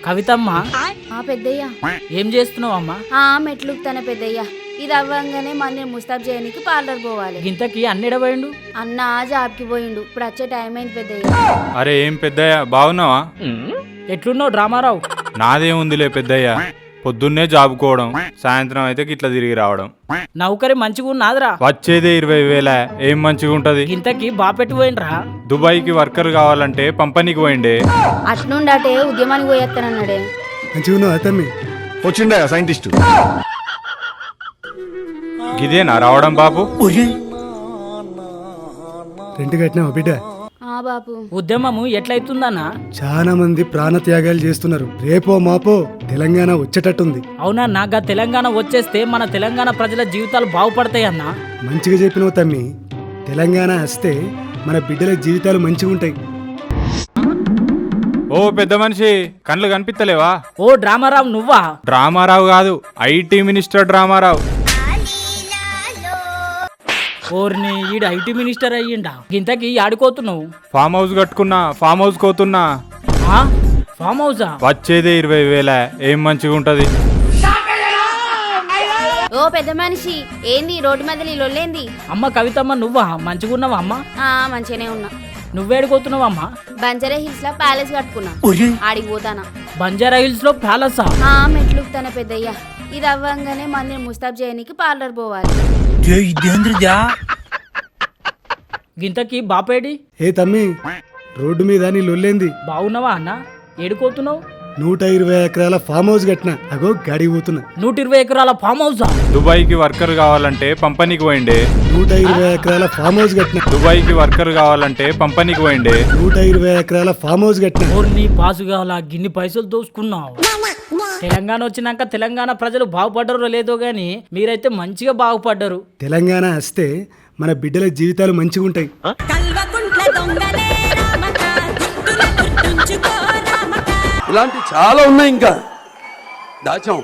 కవితమ్మ పెద్దయ్య ఏం చేస్తున్నావు అమ్మా? మెట్లుకుతానే పెద్దయ్య. ఇది అవ్వంగానే మన ముస్తాబ్ చేయడానికి పార్లర్ పోవాలి. ఇంతకి అన్నిడబోయిండు? అన్న జాబ్కి పోయిండు. ఇప్పుడు వచ్చే టైం అయింది పెద్దయ్య. అరే ఏం పెద్దయ్య బాగున్నావా? ఎట్లున్నావు డ్రామారావు? నాదేముందిలే పెద్దయ్య, పొద్దున్నే జాబుకోవడం, సాయంత్రం అయితే గిట్లా తిరిగి రావడం. నౌకరి మంచిగా ఉన్నదిరా. వచ్చేదే 20,000. ఏం మంచిగా ఉంటది? ఇంతకి బాపెట్టి పోయిండ్రా? దుబాయ్కి వర్కర్ కావాలంటే పంపనీకి పోయిండే. అట్నుండటే ఉద్యమానికి పోయేస్తానన్నాడే. మంచిగా తమ్మి వచ్చిండా సైంటిస్ట్? గిదేనా రావడం బాబు? రెంట్ కట్టినావా బిడ్డ? బాపు ఉద్యమము ఎట్లయితుందన్నా? చాలా మంది ప్రాణ త్యాగాలు చేస్తున్నారు. రేపో మాపో తెలంగాణ వచ్చేటట్టుంది. అవునా? నాగా తెలంగాణ వచ్చేస్తే మన తెలంగాణ ప్రజల జీవితాలు బాగుపడతాయి అన్నా. మంచిగా చెప్పినావు తమ్మి. తెలంగాణ వస్తే మన బిడ్డల జీవితాలు మంచిగా ఉంటాయి. ఓ పెద్ద మనిషి, కళ్ళు కనిపిస్తలేవా? ఓ డ్రామారావు నువ్వా? డ్రామారావు కాదు, ఐటీ మినిస్టర్ డ్రామారావు. ఓర్ని ఈడు ఐటీ మినిస్టర్ అయ్యిండా? ఇంతకి ఆడుకోతున్నావు? ఫామ్ హౌస్ కట్టుకున్నా, ఫామ్ హౌస్ కోతున్నా. ఫామ్ హౌసా? వచ్చేదే 20,000. ఏం మంచిగా ఉంటది? ఓ పెద్ద మనిషి, ఏంది రోడ్డు మీద లొల్లేంది? అమ్మ కవితమ్మ నువ్వా? మంచిగున్నావా అమ్మ? మంచిగానే ఉన్నా. నువ్వేడుకోతున్నావు అమ్మా? బంజారా హిల్స్ లో ప్యాలెస్ కట్టుకున్నా, ఆడికి పోతానా. బంజారా హిల్స్ లో ప్యాలెసా? మెట్లుకుతానే పెద్దయ్య. ఇది అవ్వంగానే మన ముస్తాబ్ చేయడానికి పార్లర్ పోవాలి. గింతకి బాపేడి? ఏ తమ్మి, రోడ్డు మీద నీ లొల్లేంది? బాగున్నావా అన్న? ఏడుకోతున్నావు? 120 ఎకరాల ఫామ్ హౌస్ కట్టినా, అగో గాడి పోతున్నా. 120 ఎకరాల ఫామ్ హౌసా? దుబాయ్కి వర్కర్ కావాలంటే పంపనీకి పోయిండే. 120 ఎకరాల ఫామ్ హౌస్ కట్టినా. దుబాయ్కి వర్కర్ కావాలంటే పంపనీకి పోయిండే. 120 ఎకరాల ఫామ్ హౌస్ కట్టినా. ఓర్ని పాసుగాల గిన్ని పైసలు దోసుకున్నావు. తెలంగాణ వచ్చినాక తెలంగాణ ప్రజలు బాగుపడ్డారో లేదో గాని మీరైతే మంచిగా బాగుపడ్డారు. తెలంగాణ వస్తే మన బిడ్డల జీవితాలు మంచిగా ఉంటాయి. ఇలాంటి చాలా ఉన్నాయి, ఇంకా దాచాం.